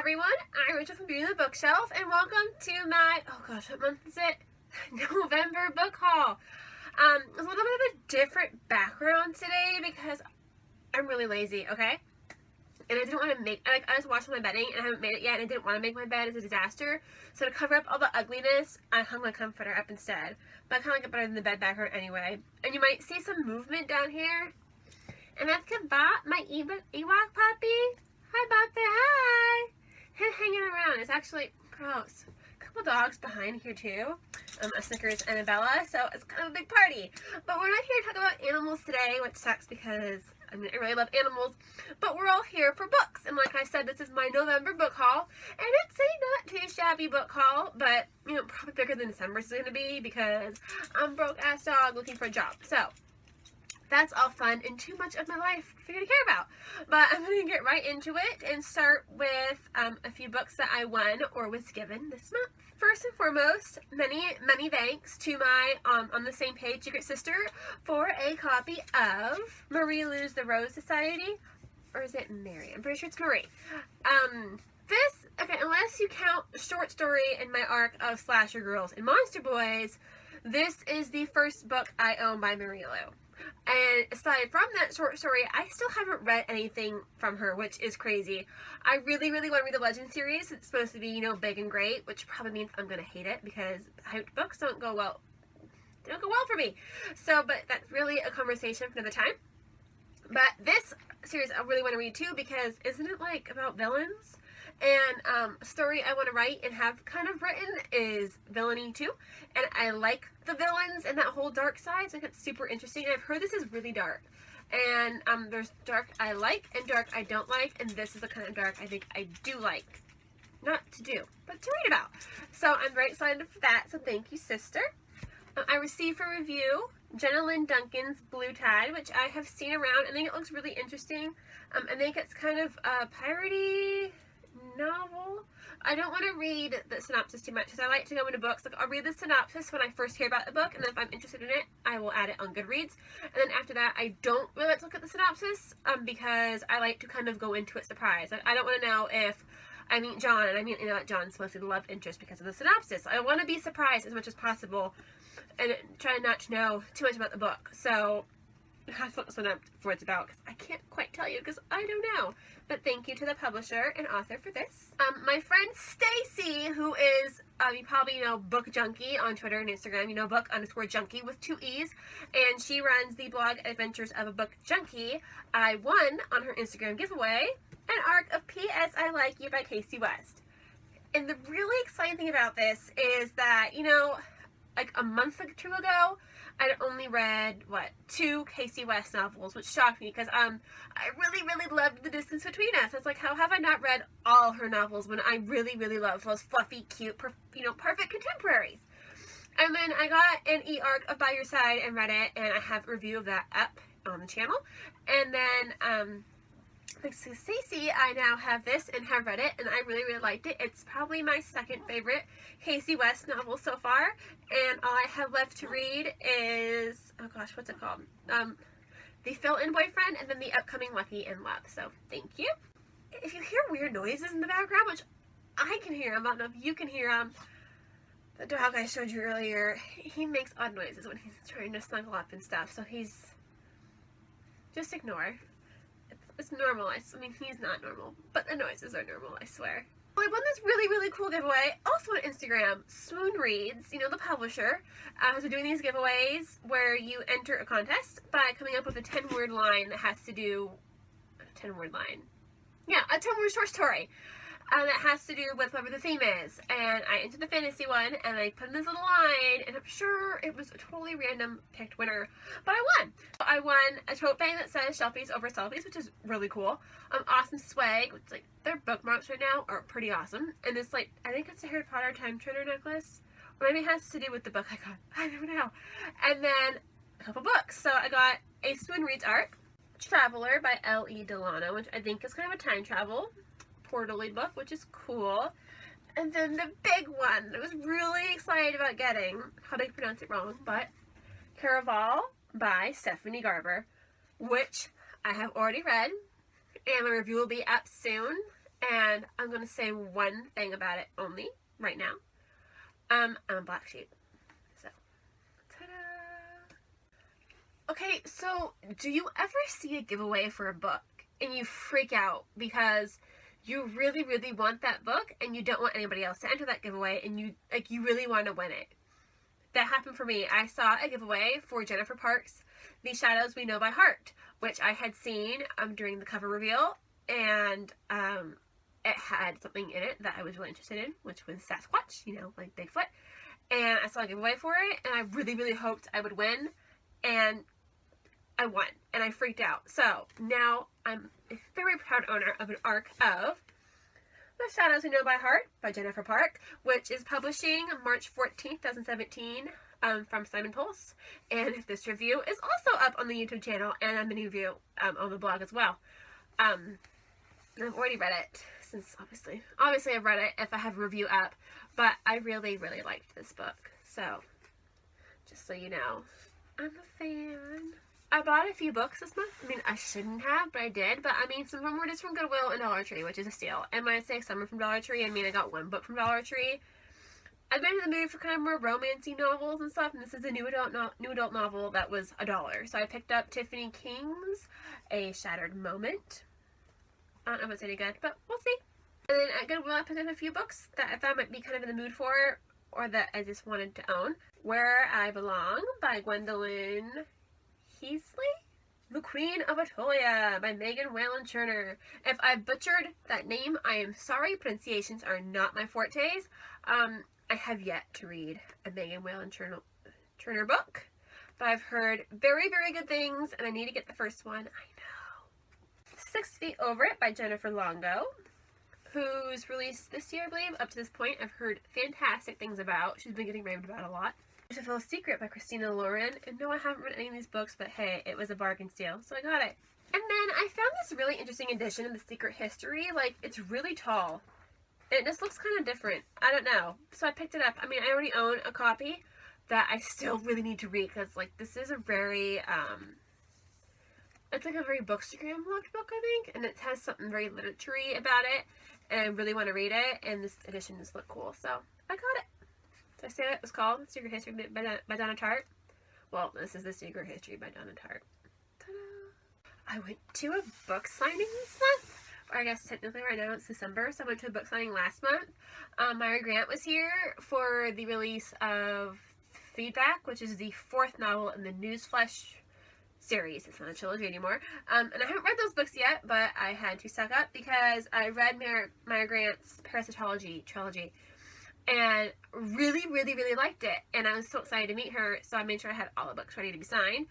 everyone, I'm Rachel from Beauty and the Bookshelf, and welcome to my, oh gosh, what month is it? November book haul. It's a little bit of a different background today because I'm really lazy, okay? And I didn't want to make, I was washing my bedding and I haven't made it yet, and I didn't want to make my bed. It's a disaster. So to cover up all the ugliness, I hung my comforter up instead. But I kind of like it better than the bed background anyway. And you might see some movement down here. And that's Kabot, my Ewok puppy. Hi, Bobby. Hi. Him hanging around. It's actually gross. A couple dogs behind here too. A Snickers and a Bella. So it's kind of a big party. But we're not here to talk about animals today, which sucks because I really love animals. But we're all here for books. And like I said, this is my November book haul. And it's a not too shabby book haul, but probably bigger than December's going to be because I'm broke ass dog looking for a job. So that's all fun and too much of my life for you to care about. But I'm going to get right into it and start with a few books that I won or was given this month. First and foremost, many thanks to my On the Same Page Secret Sister for a copy of Marie Lou's The Rose Society. Or is it Mary? I'm pretty sure it's Marie. Unless you count short story in my arc of Slasher Girls and Monster Boys, this is the first book I own by Marie Lou. And aside from that short story, I still haven't read anything from her, which is crazy. I really want to read the Legend series. It's supposed to be, big and great, which probably means I'm going to hate it because hyped books don't go well. They don't go well for me. So, but that's really a conversation for another time. But this series I really want to read too because isn't it like about villains? And a story I want to write and have kind of written is villainy too. And I like the villains and that whole dark side, so I think it's super interesting. And I've heard this is really dark. And there's dark I like and dark I don't like. And this is the kind of dark I think I do like. Not to do, but to read about. So I'm very excited for that. So thank you, sister. I received for review Jenna Lynn Duncan's Blue Tide, which I have seen around. I think it looks really interesting. I think it's kind of a piratey novel. I don't want to read the synopsis too much because I like to go into books. Like I'll read the synopsis when I first hear about the book, and then if I'm interested in it, I will add it on Goodreads. And then after that, I don't really like to look at the synopsis because I like to kind of go into it surprised. Like I don't want to know if I meet John, and I mean that John's supposed to be the love interest because of the synopsis. I want to be surprised as much as possible and try not to know too much about the book. So I have to look this one up for what it's about because I can't quite tell you because I don't know. But thank you to the publisher and author for this. My friend Stacy, who is, you probably know Book Junkie on Twitter and Instagram, book_junkie with 2 E's, and she runs the blog Adventures of a Book Junkie. I won on her Instagram giveaway an arc of P.S. I Like You by Casey West. And the really exciting thing about this is that, like a month or two ago, I'd only read, 2 Casey West novels, which shocked me because I really loved The Distance Between Us. It's like, how have I not read all her novels when I really love those fluffy, cute, perfect contemporaries? And then I got an e-arc of By Your Side and read it, and I have a review of that up on the channel. And then, thanks to Stacey, I now have this and have read it, and I really liked it. It's probably my second favorite Casey West novel so far, and all I have left to read is, oh gosh, what's it called? The Fill-In Boyfriend, and then the upcoming Lucky in Love. So, thank you. If you hear weird noises in the background, which I can hear them, I don't know if you can hear them, the dog I showed you earlier, he makes odd noises when he's trying to snuggle up and stuff, so just ignore. It's normal. I mean, he's not normal, but the noises are normal, I swear. Well, I won this really cool giveaway, also on Instagram. Swoon Reads, the publisher, has been doing these giveaways where you enter a contest by coming up with a 10-word line that has to do, a 10-word line. Yeah, a 10-word short story. That has to do with whatever the theme is. And I entered the fantasy one, and I put in this little line, and I'm sure it was a totally random picked winner, but I won. I won a tote bag that says Shelfies Over Selfies, which is really cool. Awesome swag, which, their bookmarks right now are pretty awesome. And this, I think it's a Harry Potter Time Turner necklace. Or maybe it has to do with the book I got. I don't know. And then a couple books. So I got a Swoon Reads arc, Traveler by L.E. Delano, which I think is kind of a time travel portal-y book, which is cool. And then the big one that I was really excited about getting, how do I pronounce it wrong, but Caraval by Stephanie Garber, which I have already read, and my review will be up soon. And I'm going to say one thing about it only right now. I'm a black sheep. So, ta-da! Okay, so do you ever see a giveaway for a book and you freak out because you really, really want that book and you don't want anybody else to enter that giveaway, and you really want to win it? That happened for me. I saw a giveaway for Jennifer Park's The Shadows We Know by Heart, which I had seen during the cover reveal, and it had something in it that I was really interested in, which was Sasquatch, you know, like Bigfoot. And I saw a giveaway for it, and I really, really hoped I would win, and I won, and I freaked out. So now I'm a very proud owner of an ARC of The Shadows We Know by Heart by Jennifer Park, which is publishing March 14th, 2017, from Simon Pulse. And this review is also up on the YouTube channel and a mini review on the blog as well. I've already read it, since obviously I've read it if I have a review up, but I really, really liked this book. So, just so you know, I'm a fan. I bought a few books this month. I mean, I shouldn't have, but I did. But I mean, some of them were just from Goodwill and Dollar Tree, which is a steal. And when I say some are from Dollar Tree, I mean I got one book from Dollar Tree. I've been in the mood for kind of more romancy novels and stuff, and this is a new adult novel that was $1. So I picked up Tiffany King's A Shattered Moment. I don't know if it's any good, but we'll see. And then at Goodwill, I picked up a few books that I thought might be kind of in the mood for, or that I just wanted to own. Where I Belong by Gwendolyn Heasley? The Queen of Atolia by Megan Whalen Turner. If I butchered that name, I am sorry. Pronunciations are not my fortes. I have yet to read a Megan Whalen Turner book, but I've heard very, very good things, and I need to get the first one. I know. 6 Feet Over It by Jennifer Longo, who's released this year, I believe. Up to this point, I've heard fantastic things about. She's been getting raved about a lot. Beautiful Secret by Christina Lauren. And no, I haven't read any of these books, but hey, it was a bargain steal, so I got it. And then I found this really interesting edition of The Secret History. Like, it's really tall. And it just looks kind of different. I don't know. So I picked it up. I mean, I already own a copy that I still really need to read, because, like, this is a very, it's like a very Bookstagram-looked book, I think. And it has something very literary about it. And I really want to read it. And this edition just looked cool, so I got it. Did I say what it was called? The Secret History by Donna Tartt? Well, this is The Secret History by Donna Tartt. Ta-da! I went to a book signing this month. Or I guess technically right now it's December, so I went to a book signing last month. Myra Grant was here for the release of Feedback, which is the 4th novel in the Newsflesh series. It's not a trilogy anymore. And I haven't read those books yet, but I had to suck up because I read Myra Grant's Parasitology trilogy. And really, really, really liked it. And I was so excited to meet her, so I made sure I had all the books ready to be signed.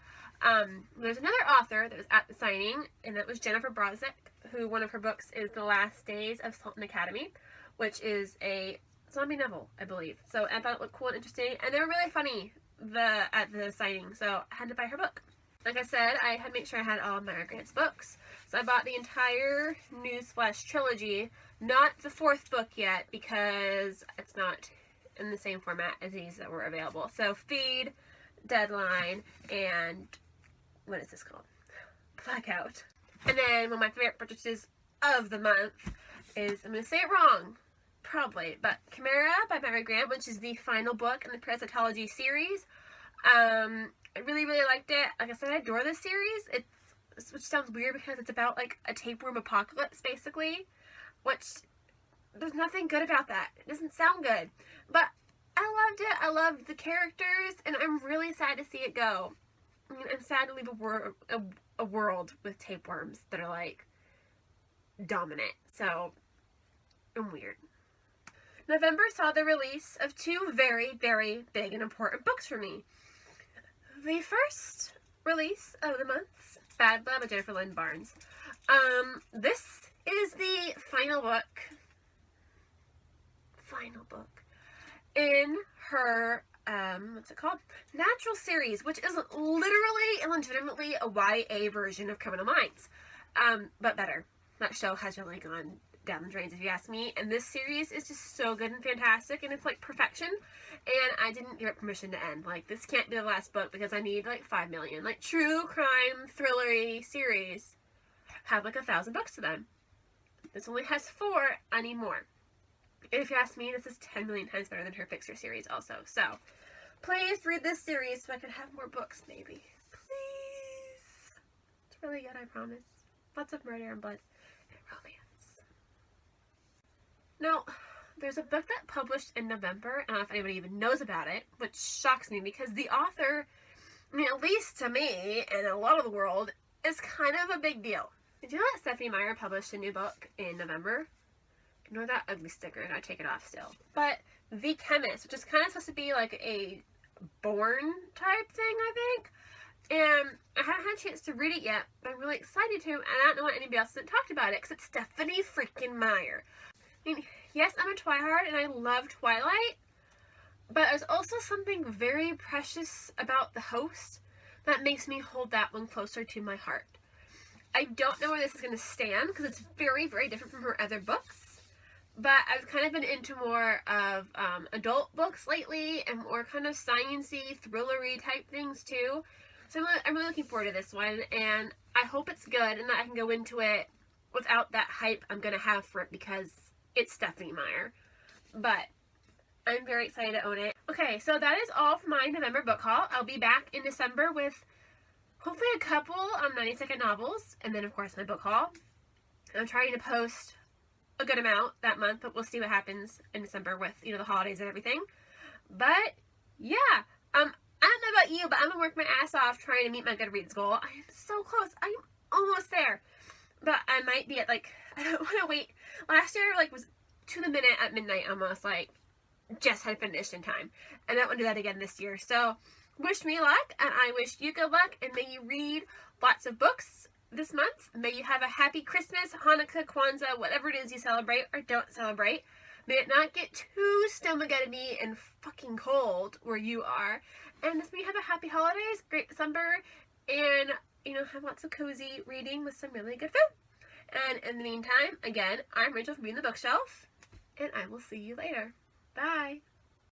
There's another author that was at the signing, and that was Jennifer Brozick, who one of her books is The Last Days of Sultan Academy, which is a zombie novel, I believe. So I thought it looked cool and interesting, and they were really funny at the signing, so I had to buy her book. Like I said, I had to make sure I had all of Myra Grant's books. So I bought the entire Newsflesh trilogy, not the 4th book yet, because it's not in the same format as these that were available. So Feed, Deadline, and what is this called? Blackout. And then one of my favorite purchases of the month is, I'm going to say it wrong, probably, but Chimera by Myra Grant, which is the final book in the Parasitology series. I really, really liked it. Like I said, I adore this series. Which sounds weird because it's about like a tapeworm apocalypse, basically. Which, there's nothing good about that. It doesn't sound good. But I loved it. I loved the characters, and I'm really sad to see it go. I mean, I'm sad to leave a world with tapeworms that are like dominant. So, I'm weird. November saw the release of 2 very, very big and important books for me. The first release of the month, Bad Blood by Jennifer Lynn Barnes. This is the final book in her, what's it called? Natural series, which is literally and legitimately a YA version of Criminal Minds. But better. That show has really gone down the drains, if you ask me. And this series is just so good and fantastic, and it's like perfection. And I didn't give it permission to end. Like, this can't be the last book because I need like 5 million. Like, true crime thriller series have like 1,000 books to them. This only has 4. I need more. And if you ask me, this is 10 million times better than her Fixer series also. So, please read this series so I can have more books, maybe. Please. It's really good, I promise. Lots of murder and blood and romance. Now, there's a book that published in November. I don't know if anybody even knows about it, which shocks me because the author, I mean, at least to me and a lot of the world, is kind of a big deal. Did you know that Stephenie Meyer published a new book in November? Ignore that ugly sticker and I take it off still. But The Chemist, which is kind of supposed to be like a Bourne type thing, I think. And I haven't had a chance to read it yet, but I'm really excited to, and I don't know why anybody else hasn't talked about it, because it's Stephenie freaking Meyer. I mean, yes, I'm a Twihard, and I love Twilight, but there's also something very precious about the host that makes me hold that one closer to my heart. I don't know where this is going to stand, because it's very, very different from her other books, but I've kind of been into more of adult books lately, and more kind of science-y, thrillery type things too. So I'm really looking forward to this one, and I hope it's good, and that I can go into it without that hype I'm going to have for it, because it's Stephenie Meyer. But I'm very excited to own it. Okay, so that is all for my November book haul. I'll be back in December with hopefully a couple 90-second novels, and then of course my book haul. I'm trying to post a good amount that month, but we'll see what happens in December with, you know, the holidays and everything. But yeah, I don't know about you, but I'm gonna work my ass off trying to meet my Goodreads goal. I am so close. I'm almost there. But I might be at, like, I don't want to wait. Last year, like, was to the minute at midnight almost, like, just had finished in time. And I don't want to do that again this year. So, wish me luck, and I wish you good luck, and may you read lots of books this month. May you have a happy Christmas, Hanukkah, Kwanzaa, whatever it is you celebrate or don't celebrate. May it not get too stomach-y and fucking cold where you are. And just may you have a happy holidays, great December, and, you know, have lots of cozy reading with some really good food. And in the meantime, again, I'm Rachel from Beauty and the Bookshelf, and I will see you later. Bye!